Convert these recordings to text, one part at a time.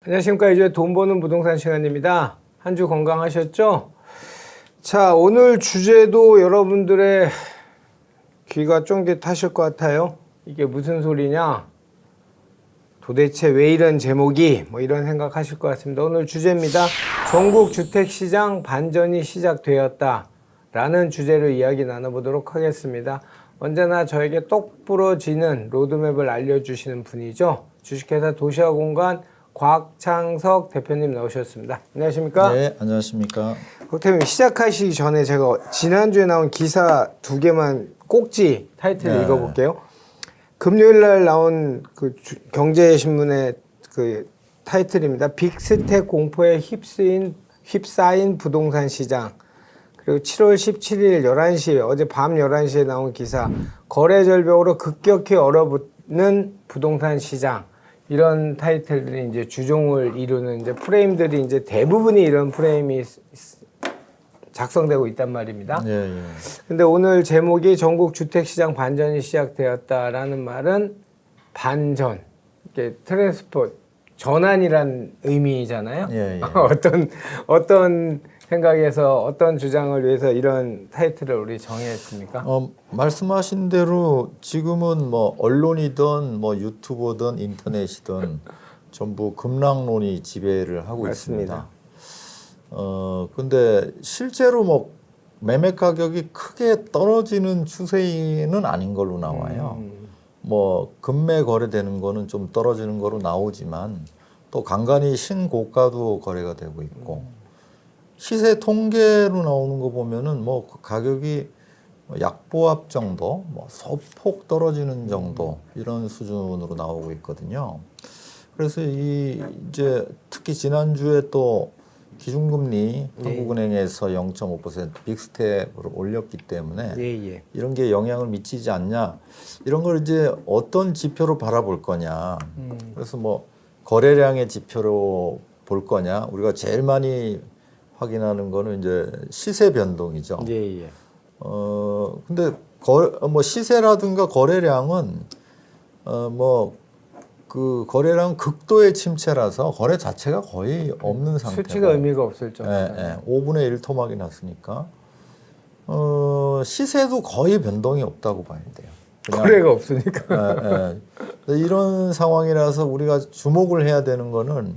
안녕하십니까. 이제 돈 버는 부동산 시간입니다. 한 주 건강하셨죠? 자, 오늘 주제도 여러분들의 귀가 쫑긋하실 것 같아요. 이게 무슨 소리냐? 도대체 왜 이런 제목이? 뭐 이런 생각하실 것 같습니다. 오늘 주제입니다. 전국 주택시장 반전이 시작되었다 라는 주제로 이야기 나눠보도록 하겠습니다. 언제나 저에게 똑 부러지는 로드맵을 알려주시는 분이죠. 주식회사 도시화공간 곽창석 대표님 나오셨습니다. 안녕하십니까? 네, 안녕하십니까? 대표님 시작하시기 전에 제가 지난주에 나온 기사 두 개만 꼭지 타이틀 읽어볼게요. 금요일 날 나온 그 경제신문의 그 타이틀입니다. 빅스텝 공포에 휩싸인 부동산 시장. 그리고 7월 17일 11시에 어제 밤 11시에 나온 기사. 거래 절벽으로 급격히 얼어붙는 부동산 시장. 이런 타이틀들이 이제 주종을 이루는 이제 프레임들이 이제 대부분이 이런 프레임이 작성되고 있단 말입니다. 예, 예. 근데 오늘 제목이 전국 주택시장 반전이 시작되었다라는 말은 반전, 이게 트랜스포, 전환이란 의미잖아요. 예, 예. 어떤 생각에서 어떤 주장을 위해서 이런 타이틀을 우리 정했습니까? 말씀하신 대로 지금은 뭐 언론이든 뭐 유튜버든 인터넷이든 전부 급락론이 지배를 하고 맞습니다. 있습니다. 근데 실제로 뭐 매매 가격이 크게 떨어지는 추세는 아닌 걸로 나와요. 뭐 급매 거래되는 거는 좀 떨어지는 거로 나오지만 또 간간히 신고가도 거래가 되고 있고 시세 통계로 나오는 거 보면은 뭐 가격이 약보합 정도, 뭐 소폭 떨어지는 정도 이런 수준으로 나오고 있거든요. 그래서 이제 특히 지난주에 또 기준금리 한국은행에서 0.5% 빅스텝으로 올렸기 때문에 이런 게 영향을 미치지 않냐, 이런 걸 이제 어떤 지표로 바라볼 거냐. 그래서 뭐 거래량의 지표로 볼 거냐. 우리가 제일 많이 확인하는 거는 이제 시세 변동이죠. 근데 뭐 시세라든가 거래량은 뭐 그 거래량 극도의 침체라서 거래 자체가 거의 없는 상태고 수치가 의미가 없을 정도. 5분의 1 토막이 났으니까 시세도 거의 변동이 없다고 봐야 돼요. 거래가 없으니까. 이런 상황이라서 우리가 주목을 해야 되는 거는,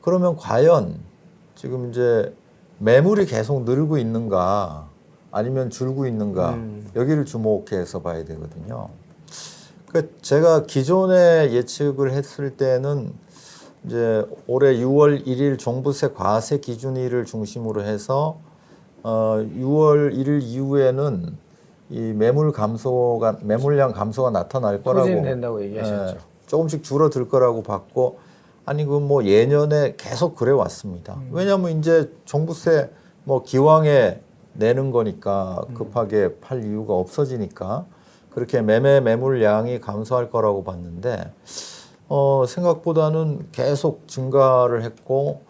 그러면 과연 지금 이제 매물이 계속 늘고 있는가 아니면 줄고 있는가, 여기를 주목해서 봐야 되거든요. 그러니까 제가 기존에 예측을 했을 때는 이제 올해 6월 1일 종부세 과세 기준일을 중심으로 해서 6월 1일 이후에는 이 매물량 감소가 나타날 거라고, 소진된다고 얘기하셨죠. 조금씩 줄어들 거라고 봤고, 아니 그 뭐 예년에 계속 그래 왔습니다. 왜냐하면 이제 종부세 뭐 기왕에 내는 거니까 급하게 팔 이유가 없어지니까 그렇게 매물량이 감소할 거라고 봤는데 생각보다는 계속 증가를 했고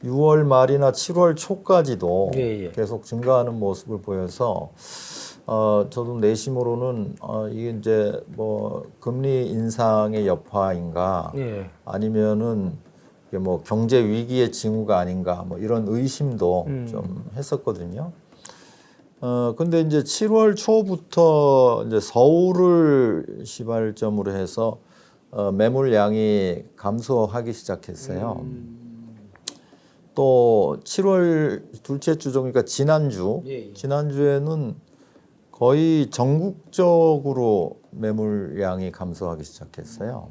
6월 말이나 7월 초까지도 계속 증가하는 모습을 보여서 저도 내심으로는 이게 이제 뭐 금리 인상의 여파인가 아니면은 이게 뭐 경제 위기의 징후가 아닌가, 뭐 이런 의심도 좀 했었거든요. 근데 이제 7월 초부터 이제 서울을 시발점으로 해서 매물량이 감소하기 시작했어요. 또 7월 둘째 주 정도니까 지난주에는 거의 전국적으로 매물량이 감소하기 시작했어요.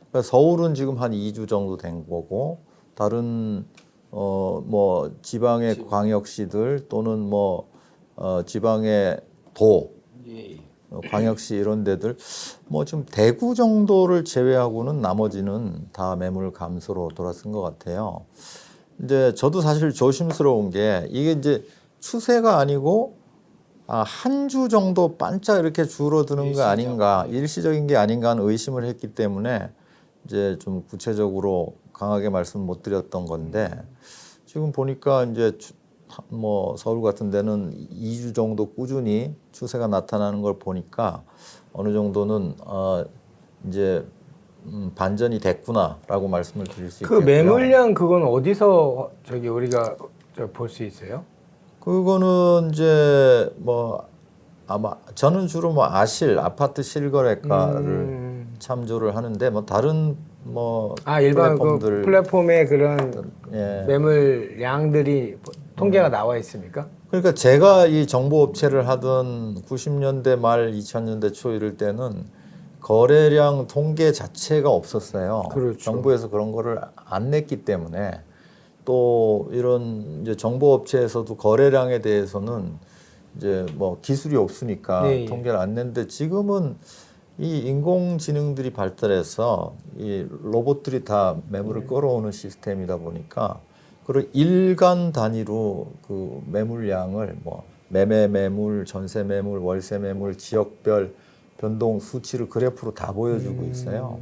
그러니까 서울은 지금 한 2주 정도 된 거고, 다른 뭐 지방의 광역시들 또는 뭐 지방의 도, 광역시 이런 데들 뭐 좀 대구 정도를 제외하고는 나머지는 다 매물 감소로 돌아선 것 같아요. 이제 저도 사실 조심스러운 게 이게 이제 추세가 아니고 한 주 정도 반짝 이렇게 줄어드는 거 아닌가, 일시적인 게 아닌가 하는 의심을 했기 때문에 이제 좀 구체적으로 강하게 말씀 못 드렸던 건데 지금 보니까 이제 뭐 서울 같은 데는 2주 정도 꾸준히 추세가 나타나는 걸 보니까 어느 정도는 이제 반전이 됐구나라고 말씀을 드릴 수 그 있겠고요. 매물량 그건 어디서 우리가 볼 수 있어요? 그거는 이제 뭐 아마 저는 주로 뭐 아파트 실거래가를 참조를 하는데 뭐 다른 뭐 일반 플랫폼들 그 플랫폼에 그런 예. 매물량들이 통계가 나와 있습니까? 그러니까 제가 이 정보업체를 하던 90년대 말 2000년대 초 이럴 때는 거래량 통계 자체가 없었어요. 그렇죠. 정부에서 그런 거를 안 냈기 때문에 또 이런 이제 정보업체에서도 거래량에 대해서는 이제 뭐 기술이 없으니까 네, 통계를 안 냈는데 지금은 이 인공지능들이 발달해서 이 로봇들이 다 매물을 끌어오는 시스템이다 보니까 그리고 일간 단위로 그 매물량을 뭐 매매 매물, 전세 매물, 월세 매물, 지역별 변동 수치를 그래프로 다 보여주고 있어요.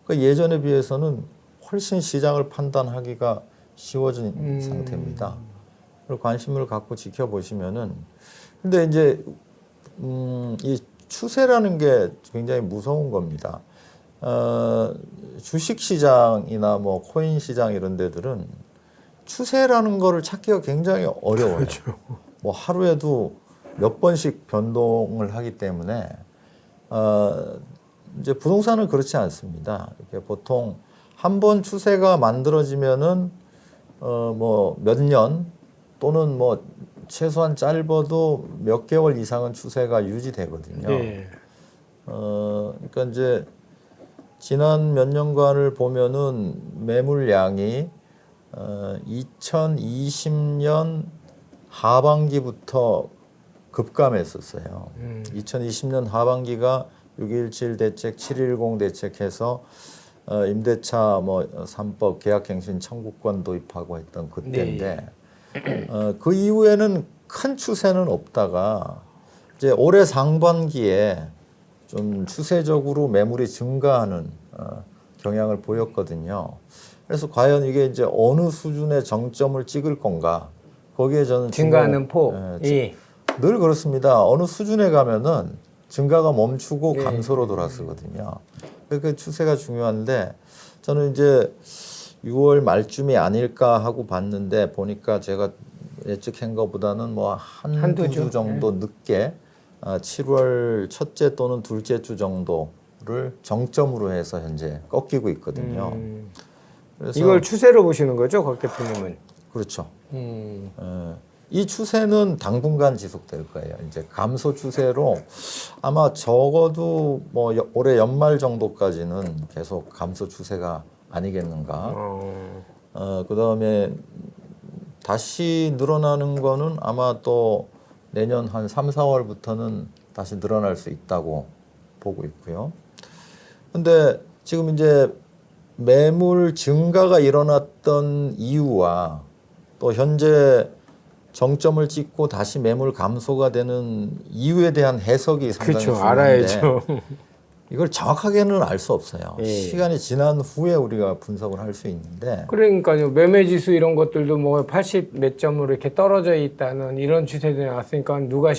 그러니까 예전에 비해서는 훨씬 시장을 판단하기가 쉬워진 상태입니다. 그리고 관심을 갖고 지켜보시면은 근데 이제 이 추세라는 게 굉장히 무서운 겁니다. 주식 시장이나 뭐 코인 시장 이런 데들은 추세라는 거를 찾기가 굉장히 어려워요. 그렇죠. 뭐 하루에도 몇 번씩 변동을 하기 때문에 이제 부동산은 그렇지 않습니다. 이렇게 보통 한 번 추세가 만들어지면은 뭐 몇 년 또는 뭐 최소한 짧아도 몇 개월 이상은 추세가 유지되거든요. 네. 그러니까 이제 지난 몇 년간을 보면은 매물량이 2020년 하반기부터 급감했었어요. 2020년 하반기가 6.17 대책, 7.10 대책해서 임대차 뭐 3법 계약갱신 청구권 도입하고 했던 그때인데 그 이후에는 큰 추세는 없다가 이제 올해 상반기에 좀 추세적으로 매물이 증가하는 경향을 보였거든요. 그래서 과연 이게 이제 어느 수준의 정점을 찍을 건가? 거기에 저는 증가하는 폭이 늘 그렇습니다. 어느 수준에 가면은 증가가 멈추고 예. 감소로 돌아서거든요. 그 추세가 중요한데 저는 이제 6월 말쯤이 아닐까 하고 봤는데 보니까 제가 예측한 것보다는 뭐 한두 주 정도 늦게 7월 첫째 또는 둘째 주 정도를 정점으로 해서 현재 꺾이고 있거든요. 그래서 이걸 추세로 보시는 거죠, 곽 대표님은? 그렇죠. 이 추세는 당분간 지속될 거예요. 이제 감소 추세로 아마 적어도 뭐 올해 연말 정도까지는 계속 감소 추세가 아니겠는가. 그다음에 다시 늘어나는 거는 아마 또 내년 한 3, 4월부터는 다시 늘어날 수 있다고 보고 있고요. 근데 지금 이제 매물 증가가 일어났던 이유와 또 현재 정점을 찍고 다시 매물 감소가 되는 이유에 대한 해석이 상당히 그렇죠. 중요한데 알아야죠. 이걸 정확하게는 알 수 없어요. 예. 시간이 지난 후에 우리가 분석을 할 수 있는데 그러니까요. 매매 지수 이런 것들도 뭐 80 몇 점으로 이렇게 떨어져 있다는 이런 추세들이 나왔으니까 누가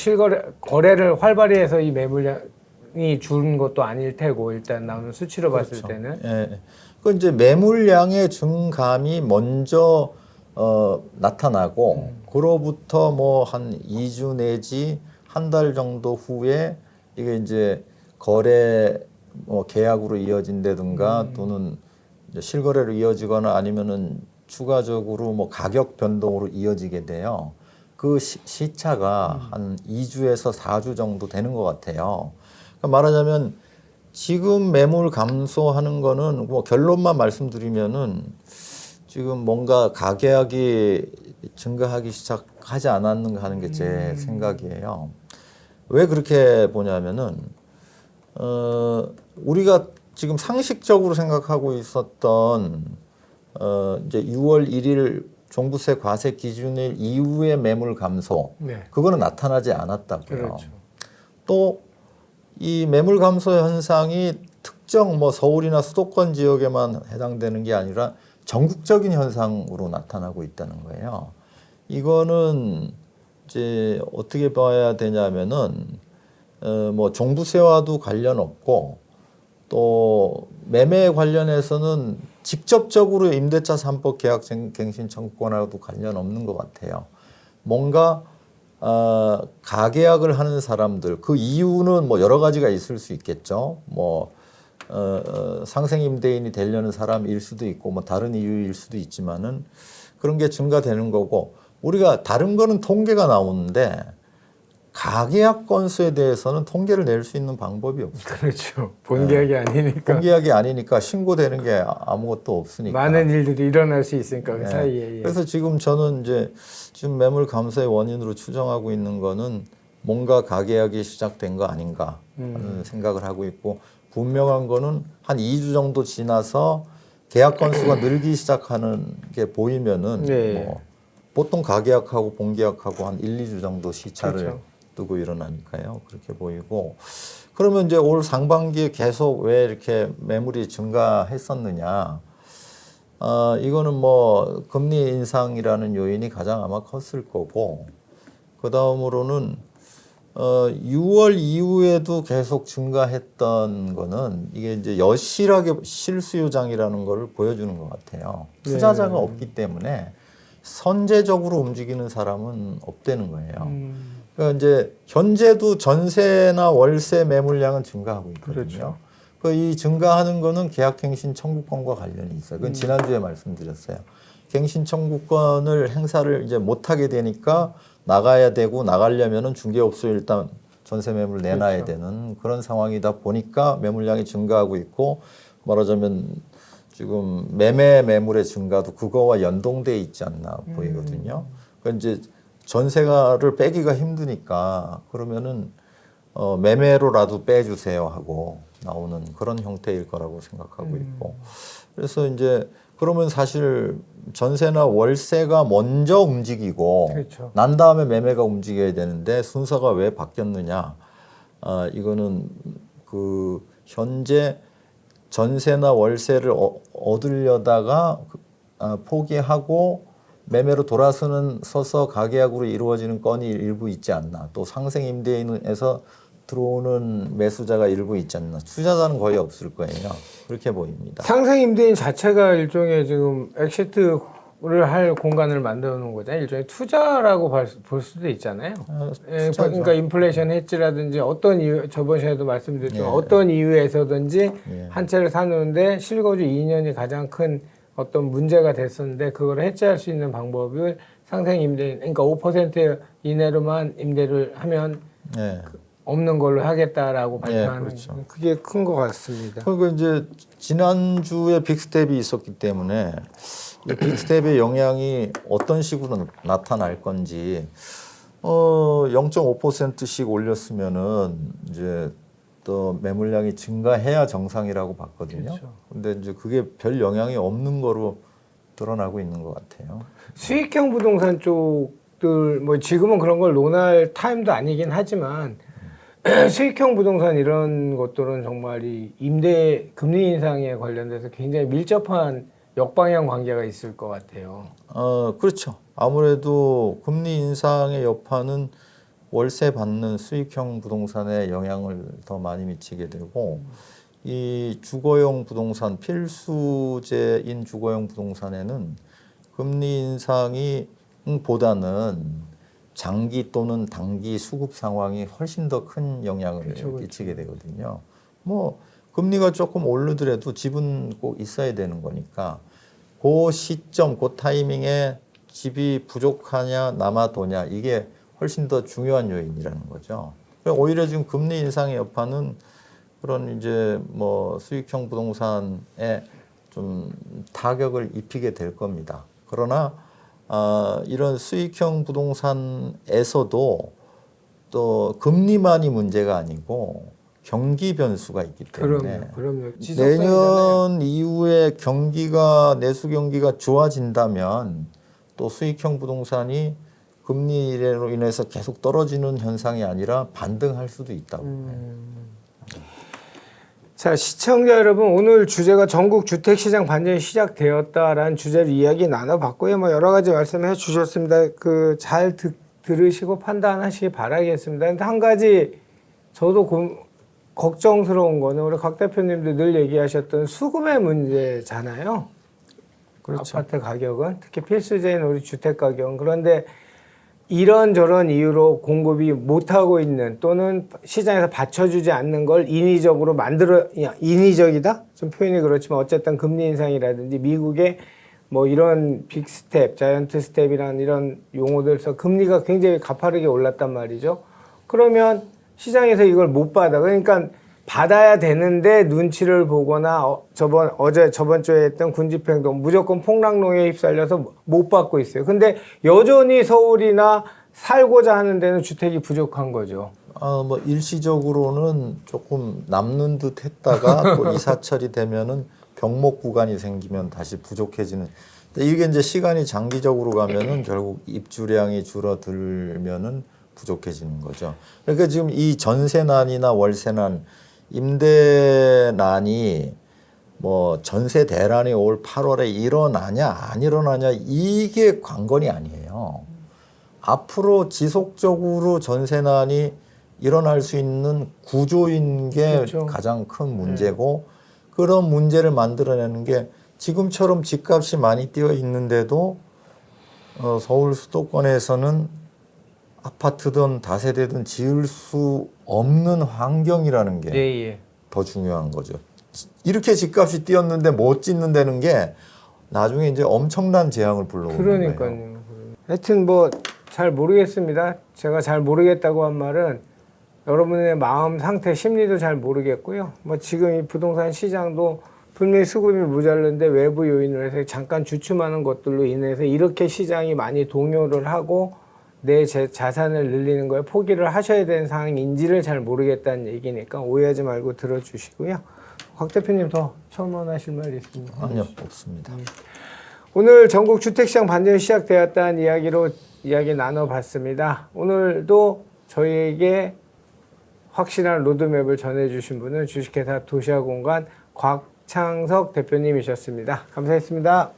거래를 활발히 해서 이 매물량이 준 것도 아닐 테고 일단 나오는 수치로 봤을 그렇죠. 때는 예. 그 이제 매물량의 증감이 먼저 나타나고 그로부터 뭐 한 2주 내지 한 달 정도 후에 이게 이제 거래 뭐 계약으로 이어진다든가 또는 이제 실거래로 이어지거나 아니면은 추가적으로 뭐 가격 변동으로 이어지게 돼요. 그 시차가 한 2주에서 4주 정도 되는 것 같아요. 그러니까 말하자면 지금 매물 감소하는 거는 뭐 결론만 말씀드리면은 지금 뭔가 가계약이 증가하기 시작하지 않았는가 하는 게 제 생각이에요. 왜 그렇게 보냐면은 우리가 지금 상식적으로 생각하고 있었던 이제 6월 1일 종부세 과세 기준일 이후의 매물 감소, 네. 그거는 나타나지 않았다고요. 그렇죠. 또 이 매물 감소 현상이 특정 뭐 서울이나 수도권 지역에만 해당되는 게 아니라 전국적인 현상으로 나타나고 있다는 거예요. 이거는 이제 어떻게 봐야 되냐면은 뭐 종부세와도 관련 없고 또 매매 관련해서는 직접적으로 임대차 3법 계약 갱신 청구권하고도 관련 없는 것 같아요. 뭔가 가계약을 하는 사람들, 그 이유는 뭐 여러 가지가 있을 수 있겠죠. 뭐 상생 임대인이 되려는 사람일 수도 있고 뭐 다른 이유일 수도 있지만은 그런 게 증가되는 거고, 우리가 다른 거는 통계가 나오는데 가계약 건수에 대해서는 통계를 낼 수 있는 방법이 없어요. 그렇죠. 본계약이 아니니까. 본계약이 아니니까 신고되는 게 아무것도 없으니까. 많은 일들이 일어날 수 있으니까 그 네. 사이에. 예. 그래서 지금 저는 이제 지금 매물 감소의 원인으로 추정하고 있는 거는 뭔가 가계약이 시작된 거 아닌가 하는 생각을 하고 있고, 분명한 거는 한 2주 정도 지나서 계약 건수가 늘기 시작하는 게 보이면은 네. 뭐 보통 가계약하고 본계약하고 한 1, 2주 정도 시차를 그렇죠. 두고 일어나니까요. 그렇게 보이고, 그러면 이제 올 상반기에 계속 왜 이렇게 매물이 증가했었느냐? 이거는 뭐 금리 인상이라는 요인이 가장 아마 컸을 거고, 그 다음으로는 6월 이후에도 계속 증가했던 거는 이게 이제 여실하게 실수요장이라는 걸 보여주는 것 같아요. 투자자가 없기 때문에 선제적으로 움직이는 사람은 없다는 거예요. 그러니까 이제 현재도 전세나 월세 매물량은 증가하고 있거든요. 그렇죠. 이 증가하는 거는 계약갱신 청구권과 관련이 있어요. 그건 지난주에 말씀드렸어요. 갱신 청구권을 행사를 이제 못하게 되니까 나가야 되고, 나가려면은 중개업소에 일단 전세 매물 내놔야 그렇죠. 되는 그런 상황이다 보니까 매물량이 증가하고 있고, 말하자면 지금 매매 매물의 증가도 그거와 연동돼 있지 않나 보이거든요. 그러니까 이제 전세가를 빼기가 힘드니까 그러면은 매매로라도 빼주세요 하고 나오는 그런 형태일 거라고 생각하고 있고, 그래서 이제 그러면 사실 전세나 월세가 먼저 움직이고 그렇죠. 난 다음에 매매가 움직여야 되는데 순서가 왜 바뀌었느냐? 이거는 그 현재 전세나 월세를 얻으려다가 포기하고 매매로 돌아서서 가계약으로 이루어지는 건이 일부 있지 않나. 또 상생 임대인에서 들어오는 매수자가 일부 있지 않나. 투자자는 거의 없을 거예요. 그렇게 보입니다. 상생 임대인 자체가 일종의 지금 엑시트를 할 공간을 만들어 놓은 거잖아요. 일종의 투자라고 볼 수도 있잖아요. 예, 투자죠. 그러니까 인플레이션 해지라든지 어떤 이유, 저번 시간에도 말씀드렸지만 예. 어떤 이유에서든지 예. 한 채를 사놓는데 실거주 2년이 가장 큰 어떤 문제가 됐었는데 그걸 해지할 수 있는 방법을 상생 임대인, 그러니까 5% 이내로만 임대를 하면 네. 없는 걸로 하겠다라고 예, 발표하는 그렇죠. 그게 큰 것 같습니다. 그리고 이제 지난주에 빅스텝이 있었기 때문에 이 빅스텝의 영향이 어떤 식으로 나타날 건지 0.5%씩 올렸으면은 이제 또 매물량이 증가해야 정상이라고 봤거든요. 그렇죠. 근데 이제 그게 별 영향이 없는 거로 드러나고 있는 것 같아요. 수익형 부동산 쪽들 뭐 지금은 그런 걸 논할 타임도 아니긴 하지만 수익형 부동산 이런 것들은 정말 이 임대 금리 인상에 관련돼서 굉장히 밀접한 역방향 관계가 있을 것 같아요. 그렇죠. 아무래도 금리 인상의 여파는 월세 받는 수익형 부동산에 영향을 더 많이 미치게 되고, 이 주거용 부동산, 필수제인 주거용 부동산에는 금리 인상이 보다는 장기 또는 단기 수급 상황이 훨씬 더 큰 영향을 그렇죠. 끼치게 되거든요. 뭐 금리가 조금 오르더라도 집은 꼭 있어야 되는 거니까 그 시점, 그 타이밍에 집이 부족하냐 남아도냐, 이게 훨씬 더 중요한 요인이라는 거죠. 오히려 지금 금리 인상의 여파는 그런 이제 뭐 수익형 부동산에 좀 타격을 입히게 될 겁니다. 그러나 이런 수익형 부동산에서도 또 금리만이 문제가 아니고 경기 변수가 있기 때문에 그럼요. 내년 이후에 경기가 내수 경기가 좋아진다면 또 수익형 부동산이 금리로 인해서 계속 떨어지는 현상이 아니라 반등할 수도 있다고. 자, 시청자 여러분, 오늘 주제가 전국 주택시장 반전이 시작되었다라는 주제로 이야기 나눠봤고요. 뭐 여러 가지 말씀해 주셨습니다. 잘 들으시고 판단하시기 바라겠습니다. 근데 한 가지 저도 걱정스러운 거는 우리 곽 대표님도 늘 얘기하셨던 수급의 문제잖아요. 그렇죠. 아파트 가격은 특히 필수제인 우리 주택 가격은. 그런데 이런저런 이유로 공급이 못하고 있는 또는 시장에서 받쳐주지 않는 걸 인위적이다? 좀 표현이 그렇지만 어쨌든 금리 인상이라든지 미국의 뭐 이런 빅 스텝, 자이언트 스텝이라는 이런 용어들에서 금리가 굉장히 가파르게 올랐단 말이죠. 그러면 시장에서 이걸 못 받아. 그러니까 받아야 되는데 눈치를 보거나 저번 주에 했던 군집행동 무조건 폭락론에 휩쓸려서 못 받고 있어요. 근데 여전히 서울이나 살고자 하는 데는 주택이 부족한 거죠. 뭐 일시적으로는 조금 남는 듯 했다가 또 이사철이 되면은 병목 구간이 생기면 다시 부족해지는. 근데 이게 이제 시간이 장기적으로 가면은 결국 입주량이 줄어들면은 부족해지는 거죠. 그러니까 지금 이 전세난이나 월세난, 임대난이 뭐 전세 대란이 올 8월에 일어나냐 안 일어나냐 이게 관건이 아니에요. 앞으로 지속적으로 전세난이 일어날 수 있는 구조인 게 그렇죠. 가장 큰 문제고 그런 문제를 만들어내는 게 지금처럼 집값이 많이 뛰어 있는데도 서울 수도권에서는 아파트든 다세대든 지을 수 없는 환경이라는 게 더 중요한 거죠. 이렇게 집값이 뛰었는데 못 짓는다는 게 나중에 이제 엄청난 재앙을 불러오는 거예요. 그러니까요. 하여튼 뭐 잘 모르겠습니다. 제가 잘 모르겠다고 한 말은 여러분의 마음 상태, 심리도 잘 모르겠고요. 뭐 지금 이 부동산 시장도 분명히 수급이 모자른데 외부 요인으로 해서 잠깐 주춤하는 것들로 인해서 이렇게 시장이 많이 동요를 하고 내 자산을 늘리는 거에 포기를 하셔야 되는 상황인지를 잘 모르겠다는 얘기니까 오해하지 말고 들어주시고요. 곽 대표님 더 첨언하실 말 있습니다. 아니요, 없습니다. 오늘 전국 주택시장 반전이 시작되었다는 이야기로 이야기 나눠봤습니다. 오늘도 저희에게 확실한 로드맵을 전해주신 분은 주식회사 도시아공간 곽창석 대표님이셨습니다. 감사했습니다.